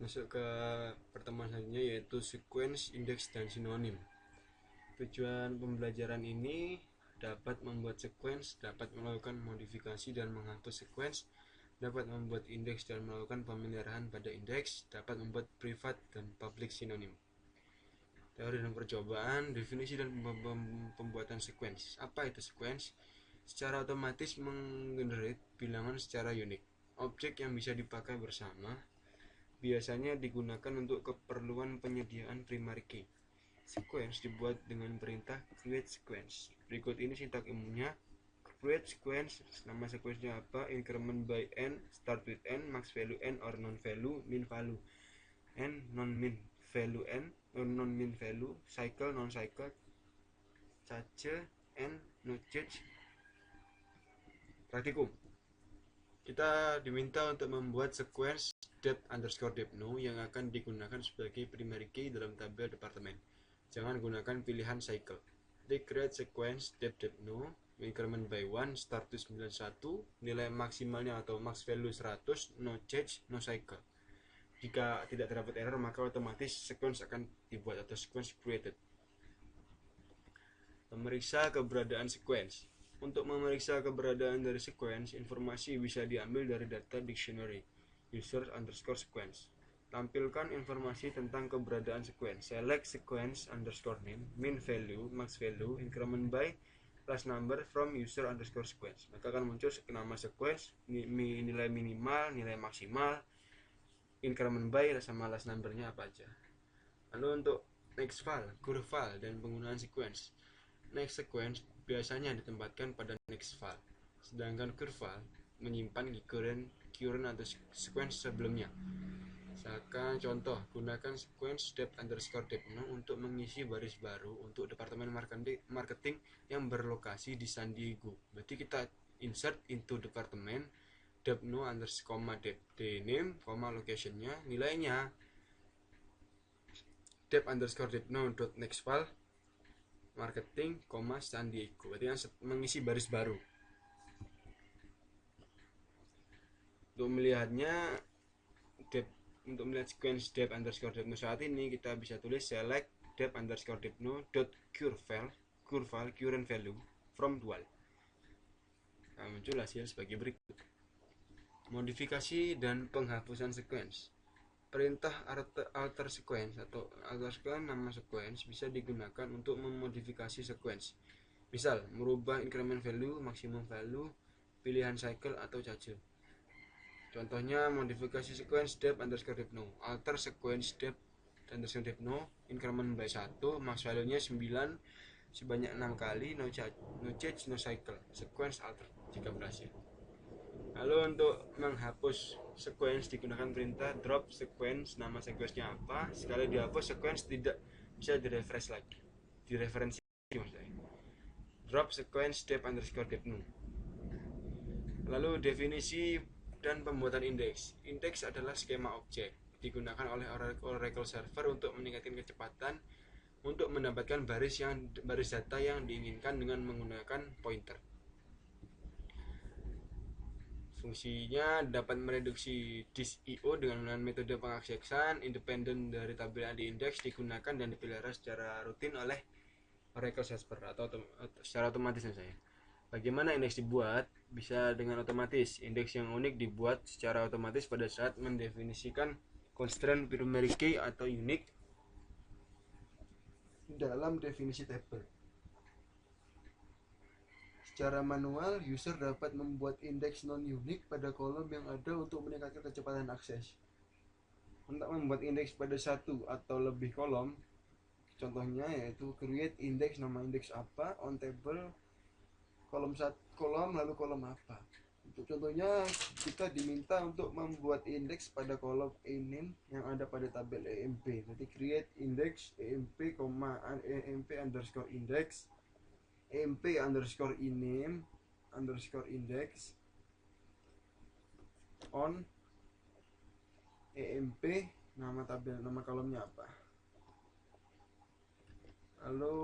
Masuk ke pertemuan selanjutnya, yaitu sequence, indeks, dan sinonim. Tujuan pembelajaran ini dapat membuat sequence, dapat melakukan modifikasi dan menghapus sequence, dapat membuat indeks dan melakukan pemeliharaan pada indeks, dapat membuat private dan public sinonim. Teori dan percobaan, definisi dan pembuatan sequence. Apa itu sequence? Secara otomatis menggenerate bilangan secara unik. Objek yang bisa dipakai bersama, biasanya digunakan untuk keperluan penyediaan primary key. Sequence dibuat dengan perintah create sequence. Berikut ini sintak umumnya. Create sequence, nama sequence-nya apa? Increment by n, start with n, max value n, or non value, min value n, non min value n, or non min value, cycle, non cycle, cache, n, no change. Praktikum. Kita diminta untuk membuat sequence dep_depno yang akan digunakan sebagai primary key dalam tabel departemen. Jangan gunakan pilihan cycle. Di create sequence dep_depno, increment by 1, start to 91, nilai maksimalnya atau max value 100, no change, no cycle. Jika tidak terdapat error, maka otomatis sequence akan dibuat atau sequence created. Memeriksa keberadaan sequence. Untuk memeriksa keberadaan dari sequence, informasi bisa diambil dari data dictionary user_sequence. Tampilkan informasi tentang keberadaan sequence. Select sequence underscore name, min value, max value, increment by, last number from user_sequence. Maka akan muncul nama sequence, nilai minimal, nilai maksimal, increment by sama last numbernya apa aja. Lalu untuk next file, curve file, dan penggunaan sequence. Next sequence biasanya ditempatkan pada next file, sedangkan curve file menyimpan current atau sequence sebelumnya. Misalkan contoh, gunakan sequence dep_depno untuk mengisi baris baru untuk departemen marketing yang berlokasi di San Diego. Berarti kita insert into departemen depno _dep_name, locationnya, nilainya dep_depno.next file marketing, San Diego. Berarti kan mengisi baris baru. Untuk melihatnya, untuk melihat sequence dep_depno saat ini, kita bisa tulis select dep_depno.curve file current value from dual. Nah, muncul hasil sebagai berikut. Modifikasi dan penghapusan sequence. Perintah alter sequence atau alter nama sequence bisa digunakan untuk memodifikasi sequence. Misal, merubah increment value, maximum value, pilihan cycle atau cache. Contohnya, modifikasi sequence dep_depno. Alter sequence dep_depno, increment by 1, max value-nya 9 sebanyak 6 kali, no change, no cycle. Sequence alter jika berhasil. Lalu untuk menghapus sequence digunakan perintah drop sequence, nama sequence-nya apa. Sekali dihapus, sequence tidak bisa direfresh lagi, direferensi maksudnya. Drop sequence dep_depno. Lalu definisi dan pembuatan indeks. Indeks adalah skema objek digunakan oleh Oracle server untuk meningkatkan kecepatan untuk mendapatkan baris data yang diinginkan dengan menggunakan pointer. Fungsinya dapat mereduksi disk I/O dengan metode pengaksesan independen dari tabel yang diindeks, digunakan dan dipelihara secara rutin oleh Oracle server atau secara otomatis misalnya. Bagaimana indeks dibuat? Bisa dengan otomatis. Indeks yang unik dibuat secara otomatis pada saat mendefinisikan constraint primary key atau unique dalam definisi table. Secara manual, user dapat membuat indeks non-unique pada kolom yang ada untuk meningkatkan kecepatan akses. Untuk membuat indeks pada satu atau lebih kolom, contohnya yaitu create index, nama indeks apa, on table, kolom lalu kolom apa. Untuk contohnya, kita diminta untuk membuat indeks pada kolom ename yang ada pada tabel emp. Jadi create index emp, emp underscore index, emp underscore ename underscore index on emp, nama tabel, nama kolomnya apa. Lalu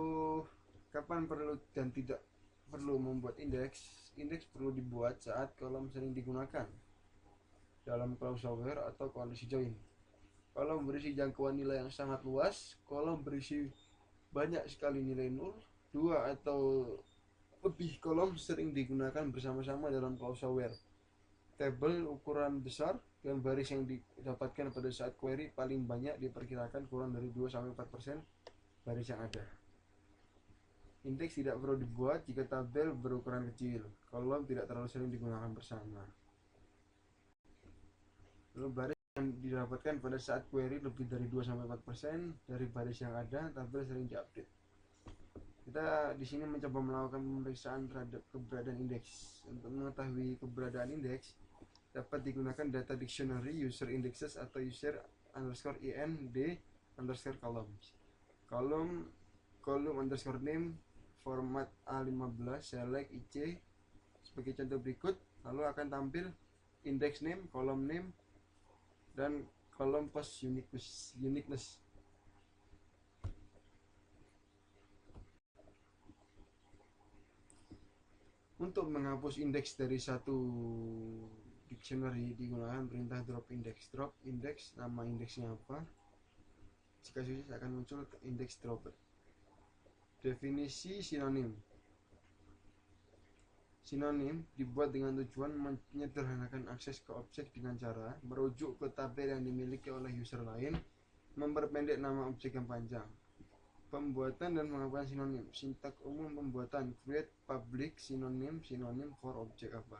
kapan perlu dan tidak perlu membuat indeks? Indeks perlu dibuat saat kolom sering digunakan dalam crossover atau kondisi join. kolom berisi jangkauan nilai yang sangat luas, kolom berisi banyak sekali nilai nol, dua atau lebih kolom sering digunakan bersama-sama dalam klausal where. Tabel ukuran besar dan baris yang didapatkan pada saat query paling banyak diperkirakan kurang dari 2-4% baris yang ada. Indeks tidak perlu dibuat jika tabel berukuran kecil. Kolom tidak terlalu sering digunakan bersama. Lalu baris yang didapatkan pada saat query lebih dari 2-4% dari baris yang ada, tabel sering diupdate. Kita di sini mencoba melakukan pemeriksaan terhadap keberadaan indeks. Untuk mengetahui keberadaan indeks, dapat digunakan data dictionary user indexes atau user underscore ind underscore columns. Kolom underscore name format A15 select IC sebagai contoh berikut. Lalu akan tampil index name, kolom name, dan kolom post uniqueness. Untuk menghapus indeks dari satu dictionary digunakan perintah drop index nama indeksnya apa. Jika sukses akan muncul index dropper. Definisi sinonim. Sinonim dibuat dengan tujuan menyederhanakan akses ke objek dengan cara merujuk ke tabel yang dimiliki oleh user lain, memperpendek nama objek yang panjang. Pembuatan dan penghapusan sinonim. Sintak umum pembuatan: create public sinonim for objek apa.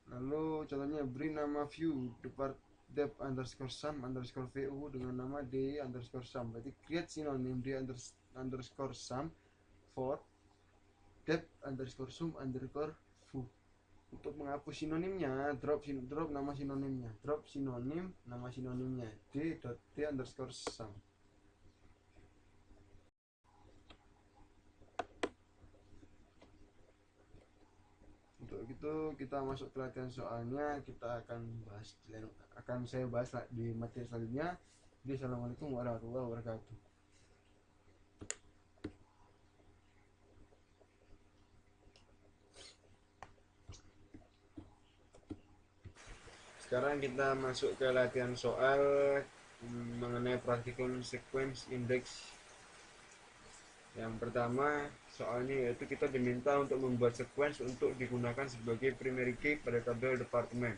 Lalu contohnya beri nama view dep underscore sum underscore vu dengan nama d underscore sum. Berarti create sinonim d underscore sum for dep underscore sum underscore vu. Untuk menghapus sinonimnya, drop nama sinonimnya, drop sinonim nama sinonimnya d underscore sum. Untuk itu kita masuk ke latihan soalnya. Kita akan saya bahas di materi selanjutnya. Jadi assalamualaikum warahmatullahi wabarakatuh. Sekarang kita masuk ke latihan soal mengenai praktikum sequence index. Yang pertama soalnya yaitu kita diminta untuk membuat sequence untuk digunakan sebagai primary key pada tabel departemen.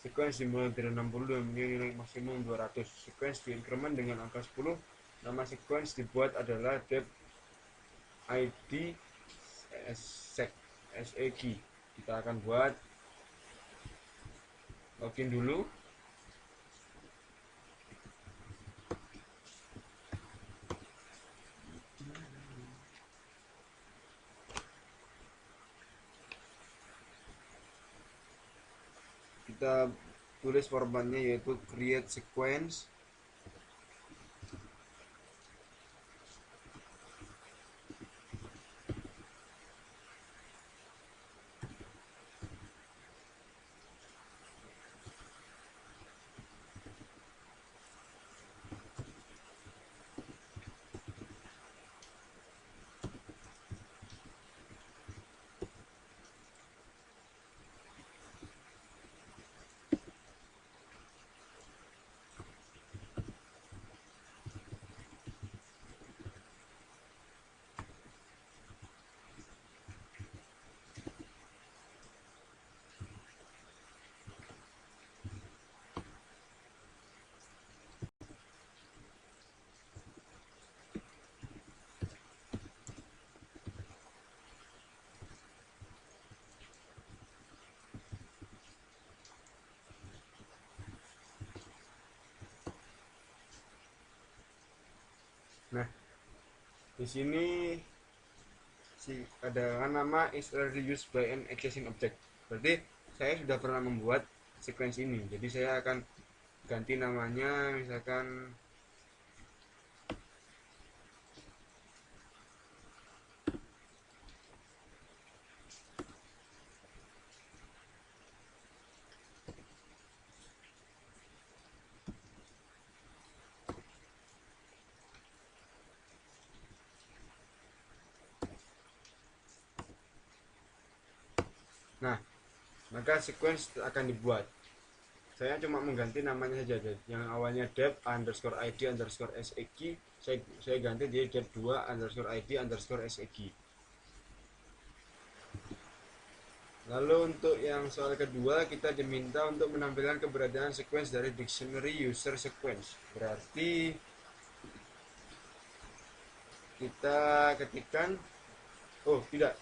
Sequence dimulai dari 60 dan memiliki nilai maksimum 200. Sequence diinkremen dengan angka 10. Nama sequence dibuat adalah dep id seg. Kita akan buat login dulu. Kita tulis formatnya yaitu create sequence. Nah, di sini ada nama is already used by an adjacent object. Berarti saya sudah pernah membuat sequence ini. Jadi saya akan ganti namanya misalkan Nah, maka sequence akan dibuat. saya cuma mengganti namanya saja. Yang awalnya dev underscore id underscore seg, saya ganti jadi dev 2 underscore id underscore seg. Lalu untuk yang soal kedua, kita diminta untuk menampilkan keberadaan sequence dari dictionary user sequence. Berarti kita ketikkan, oh tidak,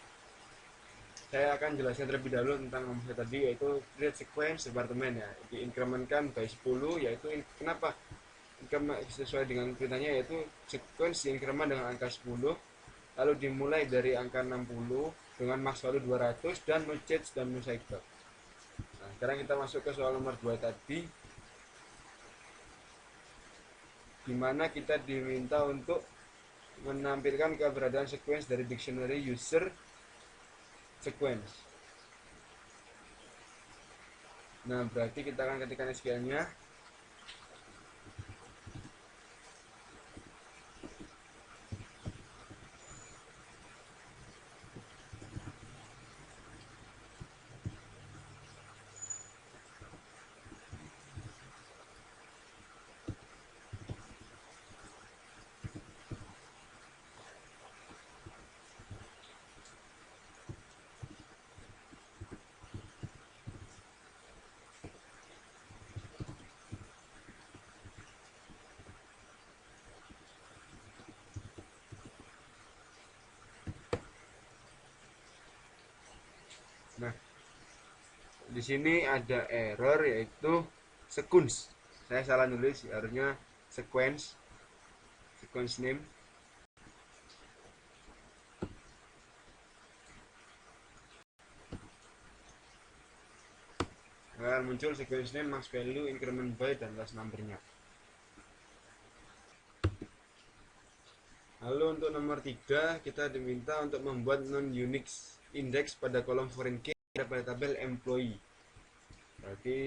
saya akan jelaskan terlebih dahulu tentang saya tadi, yaitu create sequence departemen ya, diinkrementkan by 10, yaitu kenapa sesuai dengan perintahnya, yaitu sequence diinkremen dengan angka 10, lalu dimulai dari angka 60 dengan max value 200 dan no change dan no cycle. Nah, sekarang kita masuk ke soal nomor 2 tadi, dimana kita diminta untuk menampilkan keberadaan sequence dari dictionary user sequence. Nah, berarti kita akan ketikkan SQL-nya. Nah, di sini ada error yaitu sequence. Saya salah nulis, harusnya sequence name. Akan muncul sequence name, max value, increment by, dan last numbernya. Lalu untuk nomor 3, kita diminta untuk membuat non-unix index pada kolom foreign key pada tabel employee. Berarti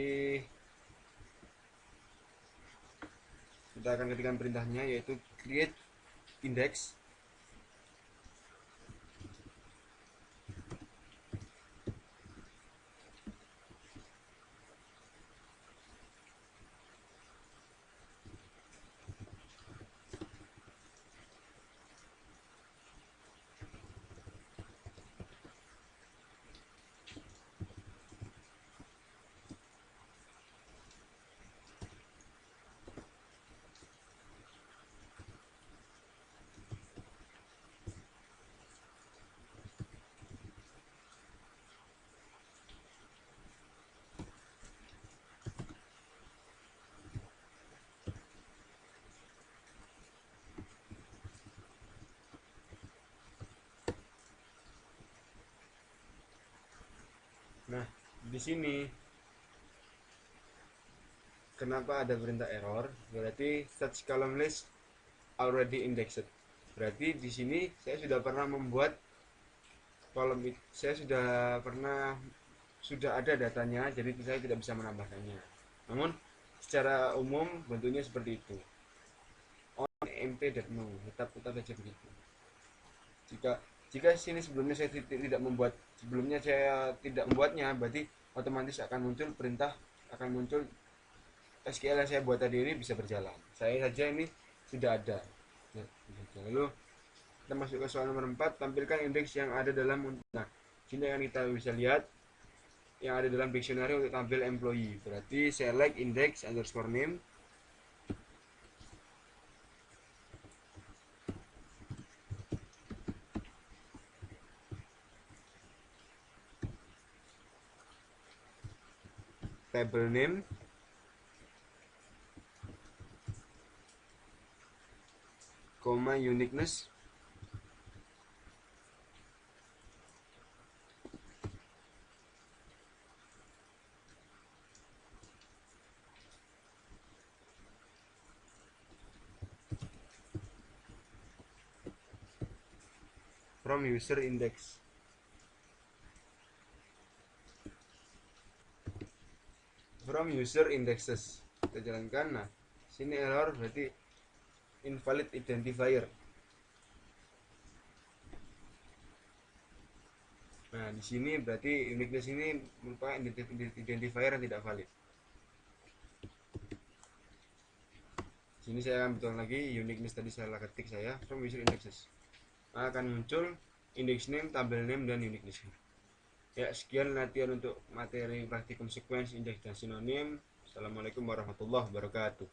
kita akan ketikkan perintahnya, yaitu create index Nah, di sini kenapa ada perintah error? Berarti search column list already indexed. Berarti di sini saya sudah pernah membuat kolom itu, saya sudah ada datanya, jadi saya tidak bisa menambahkannya. Namun secara umum bentuknya seperti itu. On mp.no, tetap saja begitu. Jika sini sebelumnya saya tidak membuatnya, berarti otomatis akan muncul perintah, akan muncul SQL yang saya buat tadi ini bisa berjalan. Saya saja ini sudah ada. Lalu kita masuk ke soal nomor 4, tampilkan indeks yang ada dalam, nah sini yang kita bisa lihat yang ada dalam dictionary untuk tampil employee. Berarti select index underscore name, table name, koma uniqueness, from user index. From user indexes kita jalankan. Nah sini error, berarti invalid identifier. Nah di sini berarti uniqueness ini merupakan identifier yang tidak valid. Sini saya akan betul lagi uniqueness tadi saya ketik saya from user indexes. Akan muncul index name, tabel name, dan uniqueness. Ya, sekian latihan untuk materi praktikum sequence, indeks, dan sinonim. Assalamualaikum warahmatullahi wabarakatuh.